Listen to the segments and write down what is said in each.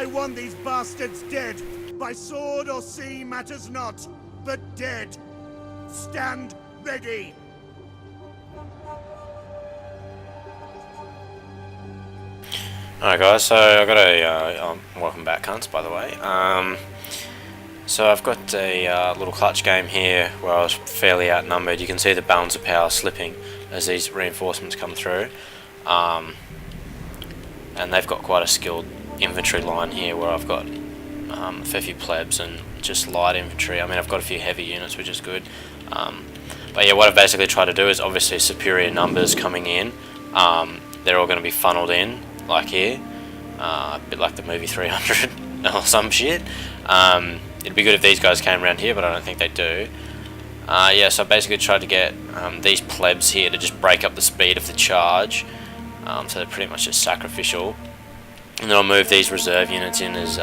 I want these bastards dead. By sword or sea matters not, but dead. Stand ready. Alright guys, so I got a, welcome back cunts by the way. So I've got a little clutch game here where I was fairly outnumbered. You can see the balance of power slipping as these reinforcements come through. And they've got quite a skilled infantry line here where I've got a fair few plebs and just light infantry. I mean, I've got a few heavy units, which is good. But yeah, what I've basically tried to do is obviously superior numbers coming in. They're all going to be funneled in, like here. A bit like the movie 300 or some shit. It'd be good if these guys came around here, but I don't think they do. Yeah, so I basically tried to get these plebs here to just break up the speed of the charge. So they're pretty much just sacrificial. And then I'll move these reserve units in as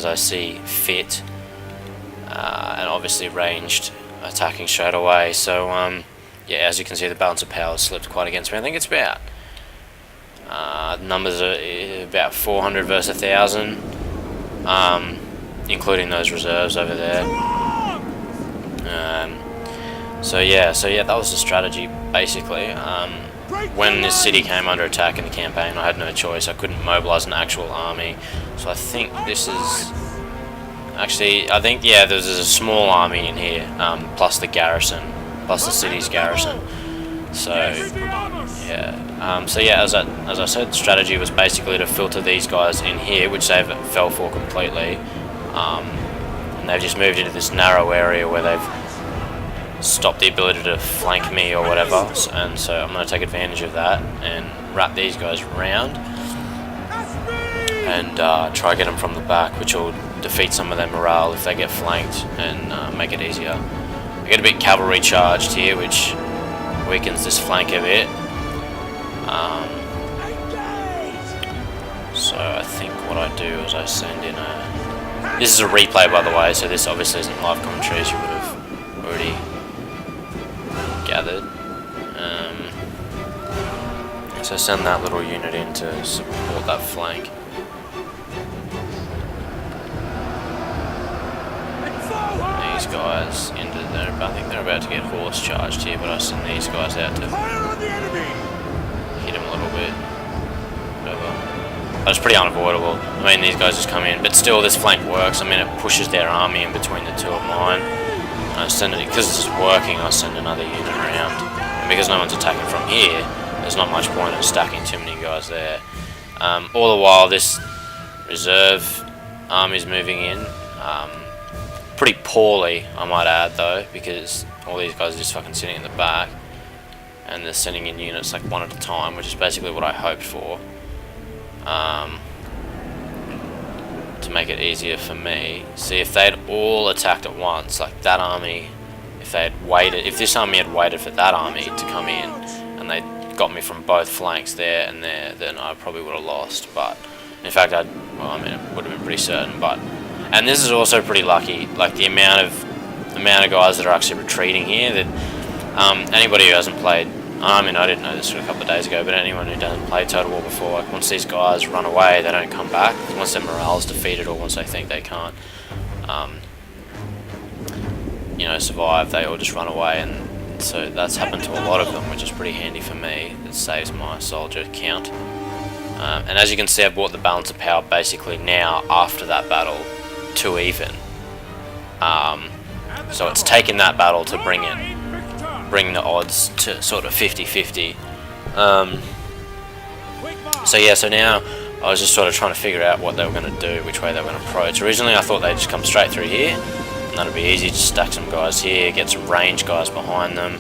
I see fit. And obviously ranged attacking straight away. So yeah, as you can see, the balance of power slipped quite against me. I think it's about numbers are about 400 versus 1,000, including those reserves over there. So yeah, that was the strategy basically. When this city came under attack in the campaign, I had no choice. I couldn't mobilize an actual army, so I think this is actually, yeah, there's a small army in here, plus the garrison, plus the city's garrison. So yeah, as I said, the strategy was basically to filter these guys in here, which they fell for completely, and they've just moved into this narrow area where they've stopped the ability to flank me or whatever, and so I'm going to take advantage of that and wrap these guys around and try to get them from the back, which will defeat some of their morale if they get flanked and make it easier. I get a bit cavalry charged here, which weakens this flank a bit. So I think what I do is I send in a... This is a replay by the way, so this obviously isn't live commentary as you would have already gathered. So send that little unit in to support that flank. These guys into there. I think they're about to get horse charged here, but I send these guys out to hit them a little bit. Whatever. That's pretty unavoidable. I mean, these guys just come in, but still this flank works. I mean, it pushes their army in between the two of mine. I send it, because this is working, I send another unit around. And because no one's attacking from here, there's not much point in stacking too many guys there. All the while, this reserve army's moving in. Pretty poorly, I might add, though, because all these guys are just fucking sitting in the back. And they're sending in units like one at a time, which is basically what I hoped for. To make it easier for me. See, if they'd all attacked at once, like that army, if this army had waited for that army to come in, and they got me from both flanks there and there, then I probably would have lost. But in fact, well, I mean, it would have been pretty certain. But and this is also pretty lucky, like the amount of guys that are actually retreating here. That anybody who hasn't played, I mean, I didn't know this a couple of days ago, but anyone who doesn't play Total War before, like once these guys run away, they don't come back. Once their morale is defeated, or once they think they can't, you know, survive, they all just run away. And so that's happened to a lot of them, which is pretty handy for me. It saves my soldier count. And as you can see, I brought the balance of power basically now after that battle to even. So it's taken that battle to bring the odds to sort of 50-50. So yeah, so now I was just sort of trying to figure out what they were going to do, which way they were going to approach. Originally I thought they'd just come straight through here, and that'd be easy, just stack some guys here, get some range guys behind them,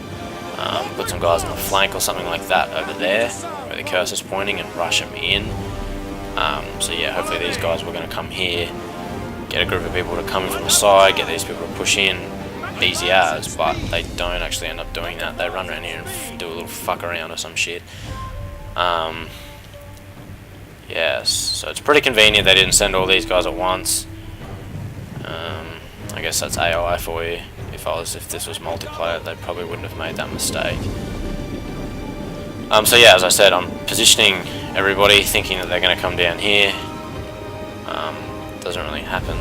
put some guys on the flank or something like that over there, where the cursor's pointing, and rush them in. So yeah, hopefully these guys were going to come here, get a group of people to come in from the side, get these people to push in, easy as, but they don't actually end up doing that. They run around here and do a little fuck around or some shit. Yes, so it's pretty convenient they didn't send all these guys at once. I guess that's AI for you. If this was multiplayer, they probably wouldn't have made that mistake. So yeah, as I said, I'm positioning everybody thinking that they're going to come down here. Doesn't really happen.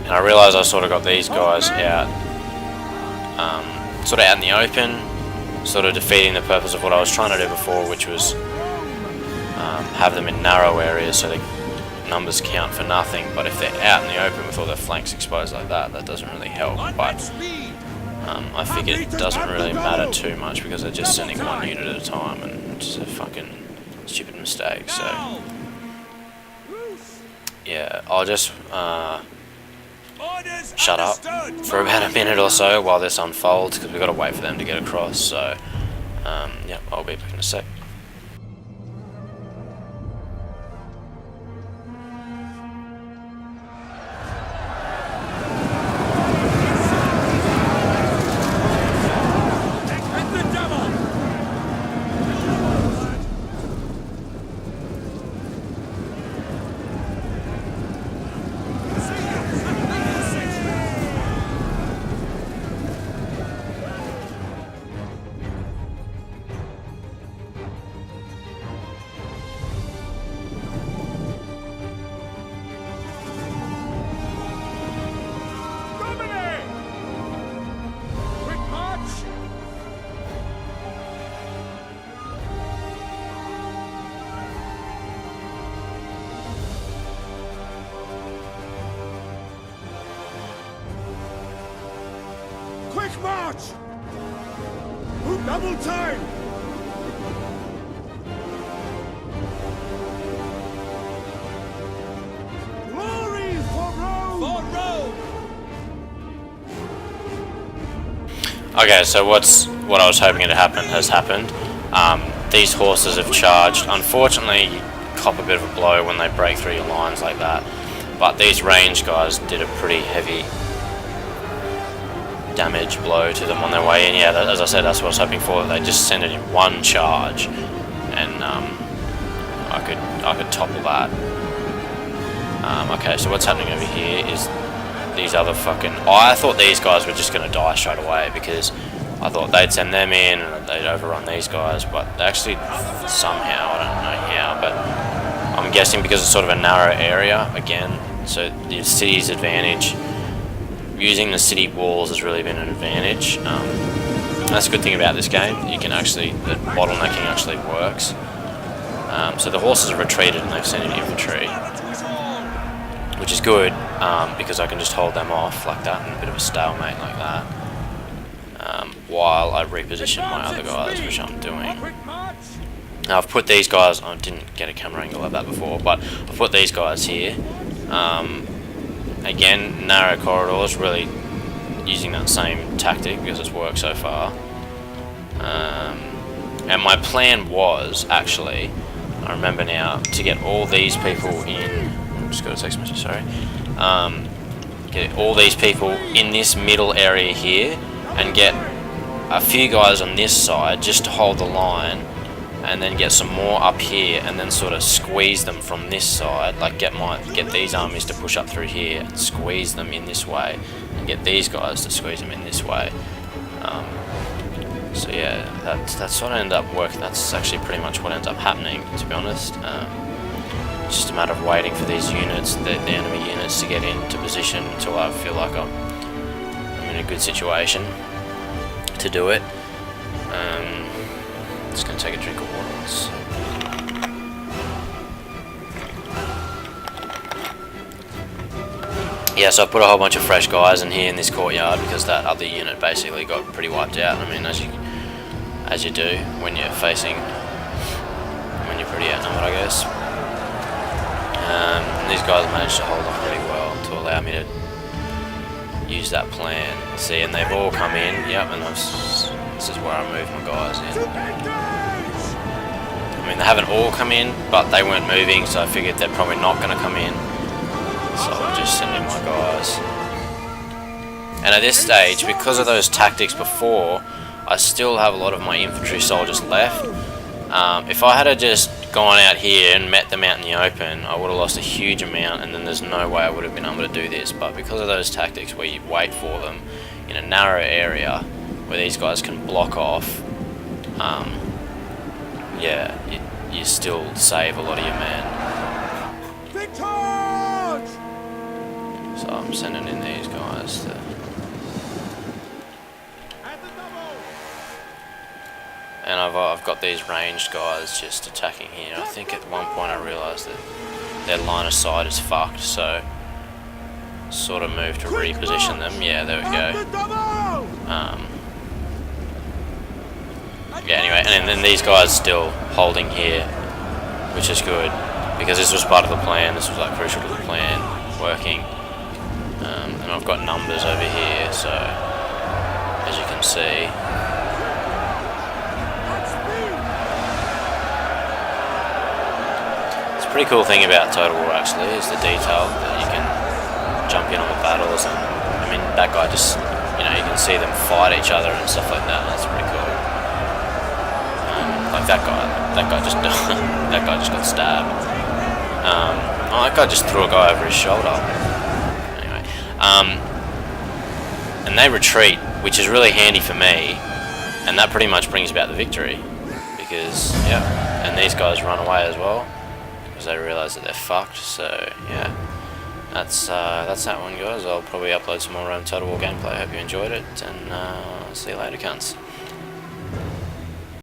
And I realised I sort of got these guys out, sort of out in the open, sort of defeating the purpose of what I was trying to do before, which was have them in narrow areas so the numbers count for nothing. But if they're out in the open with all their flanks exposed like that, that doesn't really help. But I figured it doesn't really matter too much because they're just sending one unit at a time, and it's a fucking stupid mistake. So yeah, I'll just shut up for about a minute or so while this unfolds, because we've got to wait for them to get across. So yeah, I'll be back in a sec. Quick march! Double time! Glory for Rome! For Rome! Okay, so what I was hoping to happen has happened. These horses have charged. Unfortunately, you cop a bit of a blow when they break through your lines like that. But these range guys did a pretty heavy damage blow to them on their way in. Yeah, as I said, that's what I was hoping for. They just send it in one charge, and I could topple that. Okay, so what's happening over here is these other fucking... I thought these guys were just going to die straight away, because I thought they'd send them in and they'd overrun these guys, but they actually somehow, I don't know how, but I'm guessing because it's sort of a narrow area again, so the city's advantage. Using the city walls has really been an advantage. That's a good thing about this game. You can actually, the bottlenecking actually works. So the horses have retreated and they've sent in infantry, which is good, because I can just hold them off like that in a bit of a stalemate like that, while I reposition my other guys, which I'm doing. Now I've put these guys, I didn't get a camera angle like that before, but I've put these guys here. Again, narrow corridors, really using that same tactic because it's worked so far. And my plan was actually, I remember now, to get all these people in. Just got a text message, sorry. Get all these people in this middle area here, and get a few guys on this side just to hold the line, and then get some more up here, and then sort of squeeze them from this side, like get these armies to push up through here and squeeze them in this way, and get these guys to squeeze them in this way. So yeah, that's what ended up working. That's actually pretty much what ends up happening, to be honest. It's just a matter of waiting for these units, the enemy units, to get into position until I feel like I'm in a good situation to do it. Just gonna take a drink of water. Yeah, so I put a whole bunch of fresh guys in here in this courtyard because that other unit basically got pretty wiped out. I mean, as you do when you're pretty outnumbered, I guess. These guys managed to hold on pretty well to allow me to use that plan. See, and they've all come in. Yep, and this is where I moved my guys in. I mean, they haven't all come in, but they weren't moving, so I figured they're probably not going to come in. So I'll just send in my guys. And at this stage, because of those tactics before, I still have a lot of my infantry soldiers left. If I had just gone out here and met them out in the open, I would have lost a huge amount, and then there's no way I would have been able to do this. But because of those tactics where you wait for them in a narrow area where these guys can block off, yeah, you still save a lot of your men. charge! So I'm sending in these guys to... And I've got these ranged guys just attacking here. I think at one point I realised that their line of sight is fucked, so sort of moved to reposition them. Yeah, there we go. Yeah, anyway, and then these guys still holding here, which is good, because this was part of the plan. This was like crucial to the plan working. And I've got numbers over here, so as you can see, it's a pretty cool thing about Total War actually, is the detail that you can jump in on the battles. And I mean, that guy just, you know, you can see them fight each other and stuff like that. That's pretty cool. Like that guy just that guy just got stabbed. Oh, that guy just threw a guy over his shoulder. Anyway, and they retreat, which is really handy for me, and that pretty much brings about the victory, because yeah, and these guys run away as well because they realise that they're fucked. So yeah, that's that one, guys. I'll probably upload some more Total War gameplay. I hope you enjoyed it, and see you later, cunts.